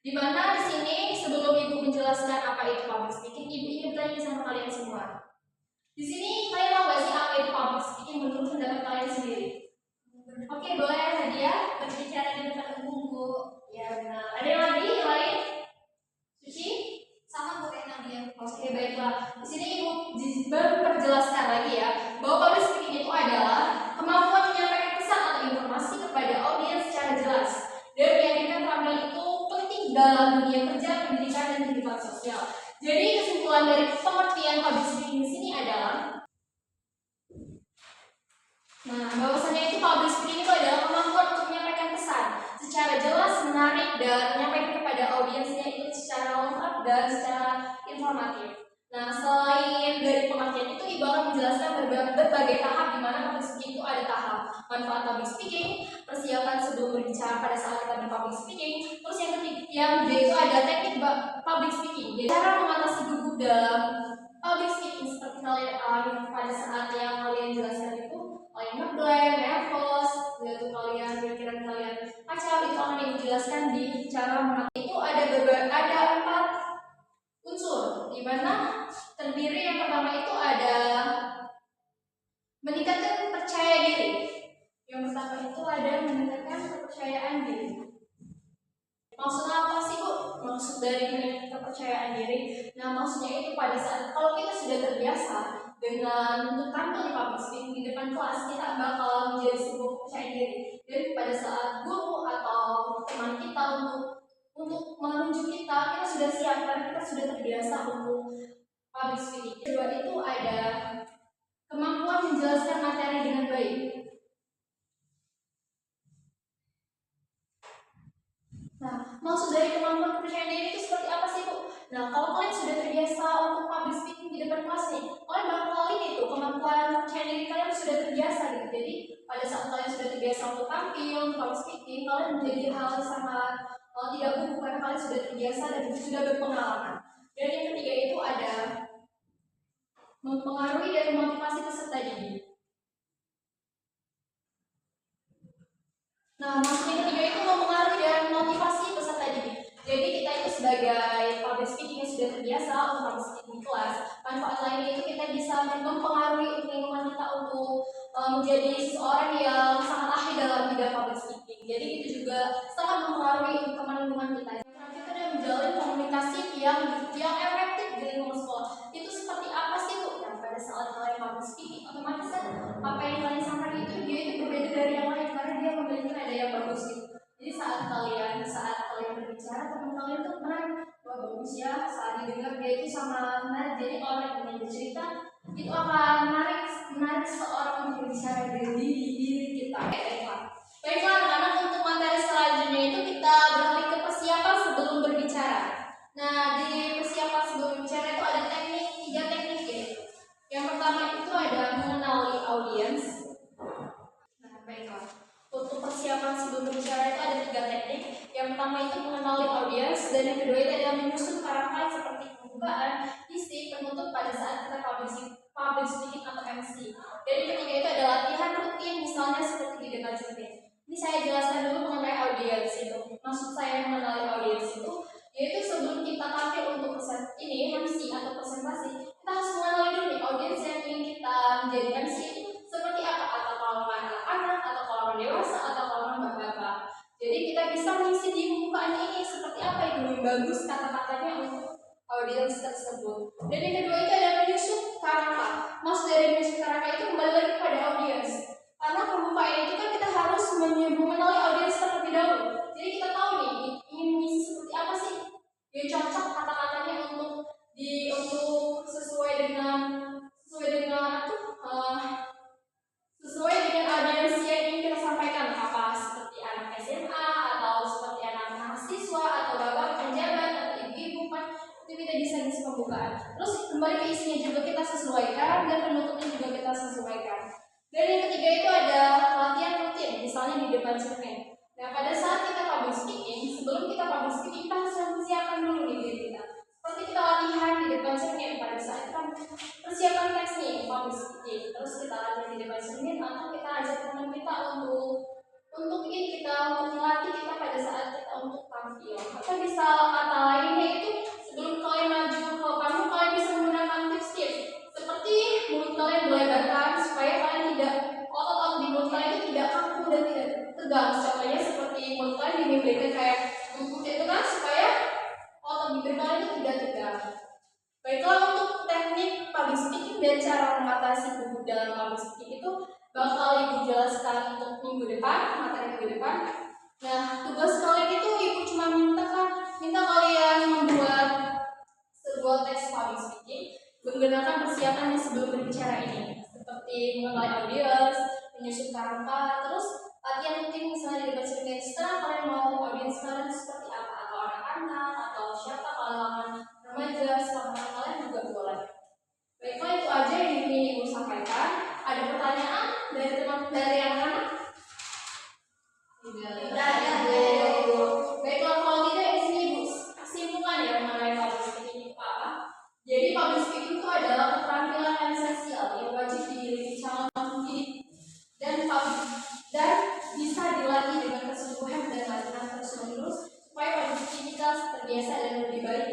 Di mana di sini sebelum Ibu menjelaskan apa itu public speaking, Ibu ingin bertanya sama kalian semua. Di sini kalian tahu gak sih apa itu public speaking menurut pendapat kalian sendiri? Oke, boleh Nadia berbicara di depan umum, Bu. Ya benar. Ada yang lagi yang lain? Suci? Sama Bu kayak Nadia. Oke, baiklah. Di sini Ibu memperjelaskan lagi ya bahwa public speaking itu adalah kemampuan menyampaikan pesan atau informasi kepada audiens secara jelas dan meyakinkan tampil itu penting dalam dunia kerja, pendidikan, dan kehidupan sosial. Jadi kesimpulan dari pengertian public speaking di sini adalah bahwasanya itu public speaking itu adalah kemampuan untuk menyampaikan pesan secara jelas, menarik, dan menyampaikan kepada audiensnya itu secara lengkap dan secara informatif. Nah, selain dari pengertian itu, Ibu akan menjelaskan berbagai tahap di mana public speaking itu ada tahap manfaat public speaking, persiapan sebelum berbicara pada saat kita berpublic speaking, terus yang ketiga itu ada teknik public speaking. Jadi cara mengatasi gugup dalam public speaking seperti kalian pada saat yang kalian jelaskan itu, kalian ngeblank, nervous, lalu kalian pikiran kalian kacau, itu akan dijelaskan di cara mengatasi. Itu ada 4 unsur, di mana terdiri yang pertama itu ada meningkatkan percaya diri. Yang pertama itu ada meningkatkan kepercayaan diri. Maksudnya apa sih Bu? Maksud dari meningkatkan kepercayaan diri? Nah, maksudnya itu pada saat kalau kita sudah terbiasa dengan untuk tampil di public speaking di depan kelas, kita bakal menjadi sebuah kepercayaan diri. Dan pada saat guru atau teman kita untuk menunjuk kita sudah siap karena kita sudah terbiasa untuk public speaking. Kedua itu ada kemampuan menjelaskan materi dengan baik. Nah, maksud dari kemampuan kepercayaan diri itu seperti apa sih Bu? Nah, kalau kalian sudah terbiasa untuk public speaking di depan kelas nih, kalian bakal itu kemampuan kepercayaan diri kalian sudah terbiasa gitu. Jadi pada saat kalian sudah terbiasa untuk tampil, untuk public speaking, kalian menjadi hal yang sangat tidak gugup karena kalian sudah terbiasa dan sudah berpengalaman. Dan yang ketiga itu ada mempengaruhi dan memotivasi peserta didik. Nah, maksud yang ketiga itu mempengaruhi dan motivasi peserta didik. Jadi kita itu sebagai public speaking yang sudah terbiasa untuk public speaking di kelas, manfaat lainnya itu kita bisa mempengaruhi lingkungan kita untuk menjadi seseorang yang sangat ahli dalam bidang public speaking. Jadi itu juga sangat mempengaruhi teman lingkungan kita. Yang kita ada menjalin komunikasi yang efektif di lingkungan sekolah. Itu seperti apa sih Bu? Nah, pada saat kalian public speaking, otomatis kan apa yang kalian sampaikan itu dia itu berbeda dari yang lain karena dia memiliki nada yang bagus gitu. Jadi saat kalian berbicara, teman kalian tuh menarik, wah bagus ya, saat didengar dia itu sama menarik. Jadi orang yang bercerita itu akan menarik seorang untuk berbicara dari diri kita. Baiklah anak-anak, untuk materi selanjutnya itu kita beralih ke persiapan sebelum berbicara. Nah, di persiapan sebelum berbicara itu ada 3 teknik gitu. Yang pertama itu ada mengenali audiens. Nah, baiklah. Untuk persiapan sebelum berbicara itu ada 3 teknik. Yang pertama itu mengenali audiens, dan yang kedua itu adalah menyusun karakter seperti pembukaan, isi, penutup pada saat kita public speaking atau MC. Dan yang ketiga itu adalah latihan rutin, misalnya seperti di depan cermin. Ini saya jelaskan dulu mengenai audiens itu. Maksud saya mengenali audiens itu yaitu sebelum kita tampil untuk MC atau presentasi, kita harus mengenali dulu nih audiens yang ingin kita menjadi MC itu seperti apa, atau kalangan anak-anak, atau kalangan dewasa, atau kalangan bapak-bapak. Jadi kita bisa mengisi di pembukaan ini seperti apa itu yang bagus kata-katanya untuk audiens tersebut. Dan yang kedua itu adalah menyusun karakter. Maksud dari menyusun karakter itu kembali lagi kepada audiens. Karena pembukaan itu kan kita harus mengenali audiens terlebih dahulu. Jadi kita tahu nih ingin mengisi seperti apa sih yang cocok kata-katanya untuk sesuai dengan audiens yang ingin kita sampaikan, apa seperti anak SMA atau seperti anak mahasiswa atau bapak penjabat atau ibu-ibu kan itu kita bisa ngisi pembukaan. Terus kembali ke isinya juga kita sesuaikan dan penutupnya juga kita sesuaikan. Dan yang ketiga itu ada latihan rutin, misalnya di depan cermin. Nah, pada saat kita public speaking, sebelum kita public speaking kita harus mempersiapkan dulu nih diri kita. Seperti kita latihan di depan cermin pada saat kita persiapan teks nih public speaking. Terus kita latihan di depan cermin atau kita ajak teman kita untuk melatih kita pada saat kita untuk tampil. Atau bisa kata lainnya itu sebelum kalian maju ke panggung kalian bisa menggunakan tips-tips seperti mulut kalian dilebarkan supaya kalian tidak otot-otot di mulut kalian itu tidak kaku dan tidak tegang. Contohnya seperti mulut kalian dimimpikan kayak gugup itu kan supaya otot bibir kalian itu tidak tegang. Baiklah, untuk teknik public speaking dan cara mengatasi gugup dalam public speaking itu bakal Ibu jelaskan untuk minggu depan, materi minggu depan. Nah, tugas kalian itu Ibu cuma minta kalian membuat sebuah teks public speaking menggunakan persiapan sebelum berbicara ini, seperti mengenali audiens, menyusun kata, terus latihan rutin misalnya di debat cerita. Setelah kalian mau audiens kalian seperti apa, atau anak-anak, atau siapa kalangan remaja, selama kalian juga boleh. Baiklah, itu aja yang ingin Ibu sampaikan. Ada pertanyaan dari teman dari anak-anak? Tidak ada. Baiklah, kalau tidak di sini Ibu simpulkan ya mengenai public speaking itu apa. Jadi public speaking itu adalah keterampilan yang esensial yang wajib dimiliki calon pendidik dan bisa dilatih dengan kesungguhan dan latihan terus-menerus supaya public speaking kita terbiasa dan lebih baik.